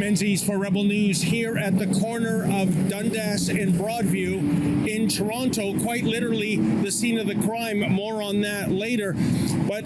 Menzies for Rebel News here at the corner of Dundas and Broadview in Toronto. Quite literally the scene of the crime. More on that later. But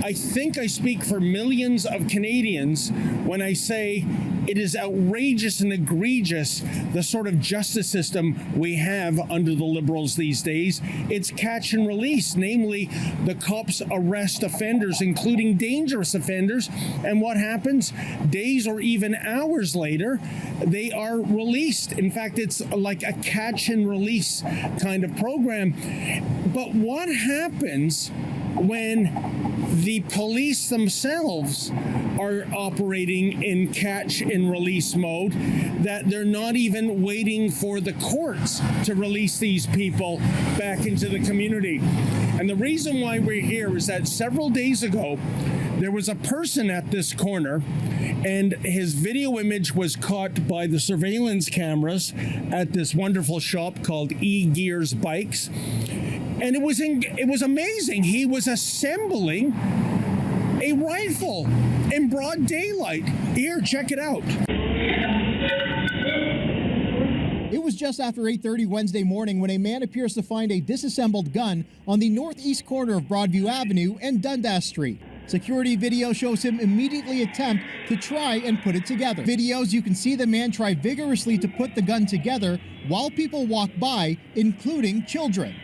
I think I speak for millions of Canadians when I say it is outrageous and egregious, the sort of justice system we have under the Liberals these days. It's catch and release, namely the cops arrest offenders, including dangerous offenders, and what happens? Days or even hours later, they are released. In fact, it's like a catch and release kind of program. But what happens when the police themselves are operating in catch and release mode, that they're not even waiting for the courts to release these people back into the community? And the reason why we're here is that several days ago, there was a person at this corner, and his video image was caught by the surveillance cameras at this wonderful shop called E-Gears Bikes. And it was amazing. He was assembling a rifle in broad daylight. Here, check it out. It was just after 8:30 Wednesday morning when a man appears to find a disassembled gun on the northeast corner of Broadview Avenue and Dundas Street. Security video shows him immediately attempt to try and put it together. Videos, you can see the man try vigorously to put the gun together while people walk by, including children.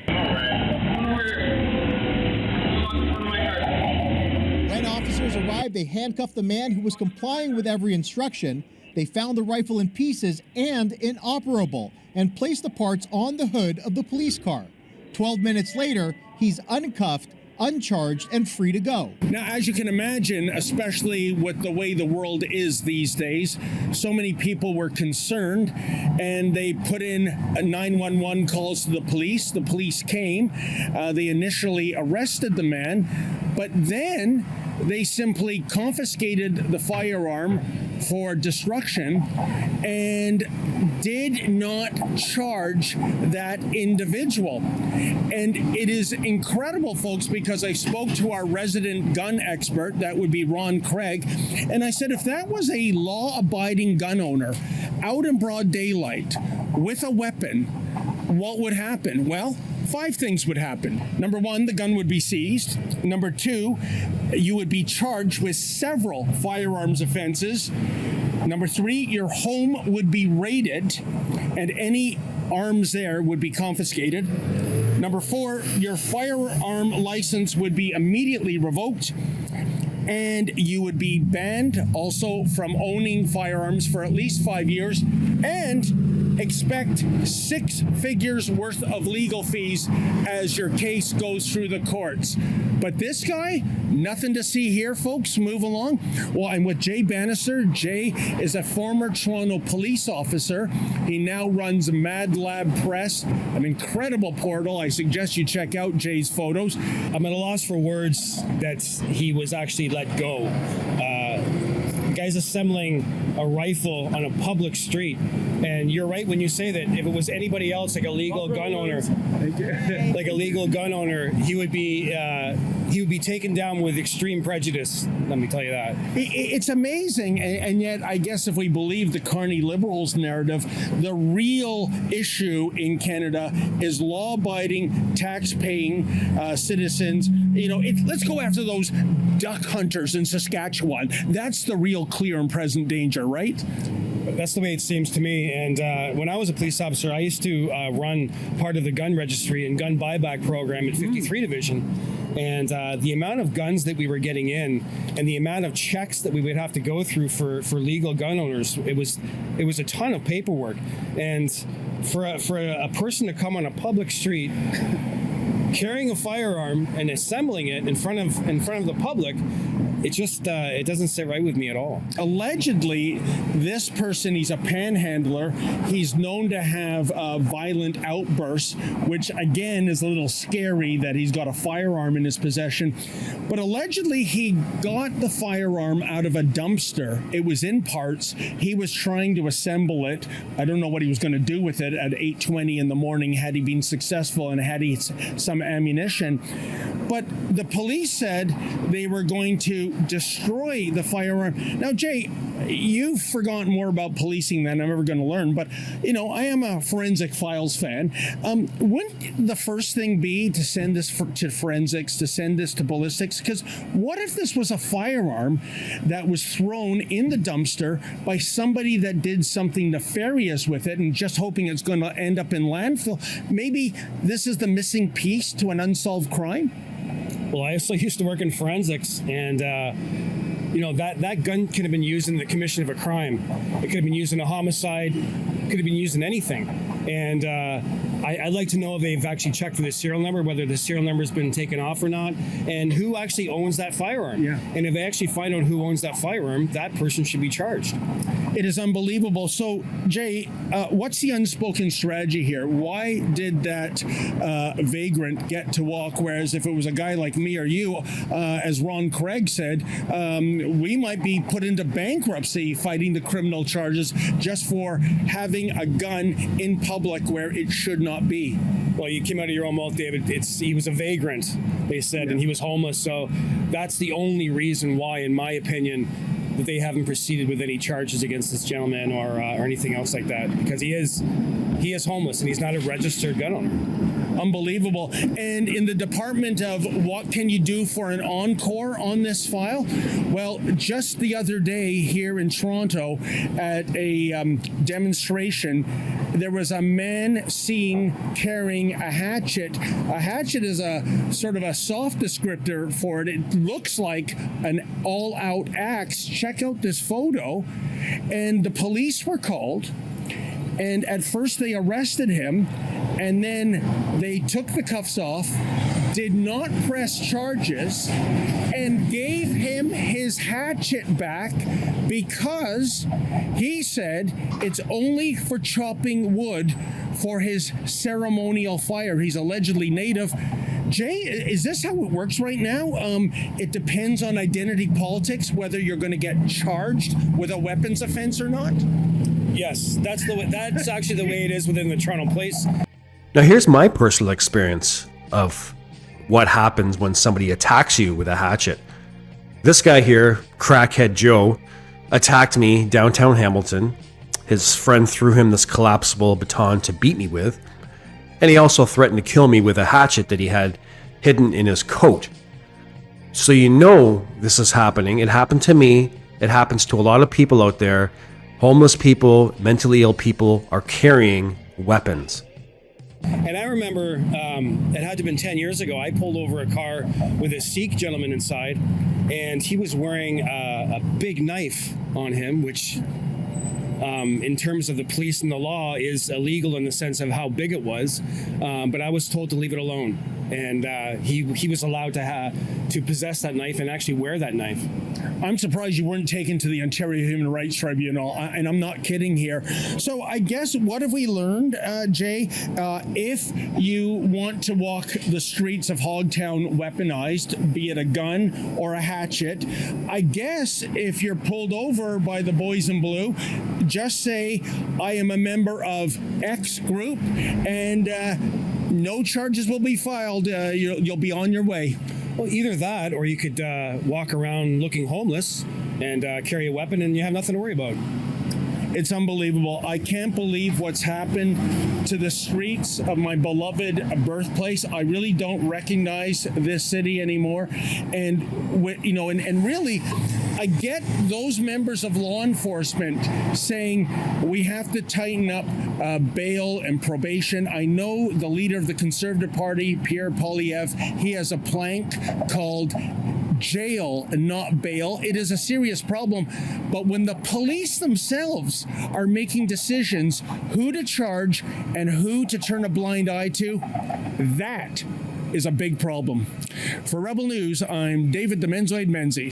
When officers arrived, they handcuffed the man who was complying with every instruction. They found the rifle in pieces and inoperable and placed the parts on the hood of the police car. 12 minutes later, he's uncuffed, uncharged, and free to go. Now, as you can imagine, especially with the way the world is these days, so many people were concerned, and they put in 911 calls to the police. The police came. They initially arrested the man, but then they simply confiscated the firearm for destruction and did not charge that individual. And it is incredible, folks, because I spoke to our resident gun expert, that would be Ron Craig, and I said, if that was a law-abiding gun owner out in broad daylight with a weapon, what would happen? Well, 5 things would happen. Number 1, the gun would be seized. Number 2, you would be charged with several firearms offenses. Number 3, your home would be raided and any arms there would be confiscated. Number 4, your firearm license would be immediately revoked, and you would be banned also from owning firearms for at least 5 years, and expect 6 figures worth of legal fees as your case goes through the courts. But this guy, nothing to see here, folks. Move along. Well, I'm with Jay Bannister. Jay is a former Toronto police officer. He now runs Mad Lab Press, an incredible portal. I suggest you check out Jay's photos. I'm at a loss for words that he was actually let go. The guy's assembling a rifle on a public street. And you're right when you say that if it was anybody else, like a legal gun owner, he would be taken down with extreme prejudice. Let me tell you that. It's amazing, and yet I guess if we believe the Carney Liberals narrative, the real issue in Canada is law-abiding, tax-paying citizens. You know, let's go after those duck hunters in Saskatchewan. That's the real clear and present danger, right? That's the way it seems to me. And when I was a police officer, I used to run part of the gun registry and gun buyback program at 53 Division. And the amount of guns that we were getting in and the amount of checks that we would have to go through for legal gun owners, it was a ton of paperwork. And for a person to come on a public street carrying a firearm and assembling it in front of the public, it just it doesn't sit right with me at all. Allegedly, this person, he's a panhandler. He's known to have violent outbursts, which again is a little scary that he's got a firearm in his possession. But allegedly, he got the firearm out of a dumpster. It was in parts. He was trying to assemble it. I don't know what he was going to do with it at 8:20 in the morning had he been successful and had he some ammunition. But the police said they were going to to destroy the firearm. Now, Jay, you've forgotten more about policing than I'm ever going to learn, but, I am a Forensic Files fan. Wouldn't the first thing be to send this to forensics, to send this to ballistics? Because what if this was a firearm that was thrown in the dumpster by somebody that did something nefarious with it and just hoping it's going to end up in landfill? Maybe this is the missing piece to an unsolved crime? Well, I also used to work in forensics, and that gun could have been used in the commission of a crime. It could have been used in a homicide. It could have been used in anything. And I'd like to know if they've actually checked for the serial number, whether the serial number has been taken off or not, and who actually owns that firearm. Yeah. And if they actually find out who owns that firearm, that person should be charged. It is unbelievable. So, Jay, what's the unspoken strategy here? Why did that vagrant get to walk, whereas if it was a guy like me or you, as Ron Craig said, we might be put into bankruptcy fighting the criminal charges just for having a gun in public where it should not be? Well, you came out of your own mouth, David. He was a vagrant, they said, and he was homeless. So that's the only reason why, in my opinion, that they haven't proceeded with any charges against this gentleman or anything else like that, because he is homeless and he's not a registered gun owner. Unbelievable. And in the department of what can you do for an encore on this file? Well, just the other day here in Toronto at a demonstration, there was a man seen carrying a hatchet. A hatchet is a sort of a soft descriptor for it. It looks like an all-out axe. Check out this photo. And the police were called. And at first they arrested him, and then they took the cuffs off, did not press charges, and gave him his hatchet back because he said it's only for chopping wood for his ceremonial fire. He's allegedly native. Jay, is this how it works right now? It depends on identity politics whether you're going to get charged with a weapons offense or not? Yes, that's actually the way it is within the Toronto Police. Now, here's my personal experience of what happens when somebody attacks you with a hatchet. This guy here, Crackhead Joe, attacked me downtown Hamilton. His friend threw him this collapsible baton to beat me with, and he also threatened to kill me with a hatchet that he had hidden in his coat. So this is happening. It happened to me. It happens to a lot of people out there. Homeless people, mentally ill people are carrying weapons. And I remember, it had to have been 10 years ago, I pulled over a car with a Sikh gentleman inside, and he was wearing a big knife on him, which in terms of the police and the law is illegal in the sense of how big it was. But I was told to leave it alone. And he was allowed to possess that knife and actually wear that knife. I'm surprised you weren't taken to the Ontario Human Rights Tribunal, and I'm not kidding here. So I guess what have we learned, Jay? If you want to walk the streets of Hogtown weaponized, be it a gun or a hatchet, I guess if you're pulled over by the boys in blue, just say, I am a member of X group, and no charges will be filed. You'll be on your way. Well, either that, or you could walk around looking homeless and carry a weapon, and you have nothing to worry about. It's unbelievable. I can't believe what's happened to the streets of my beloved birthplace. I really don't recognize this city anymore. And and really, I get those members of law enforcement saying we have to tighten up bail and probation. I know the leader of the Conservative Party, Pierre Poilievre, he has a plank called jail and not bail. It is a serious problem. But when the police themselves are making decisions who to charge and who to turn a blind eye to, that is a big problem. For Rebel News, I'm David the Menzoid Menzies.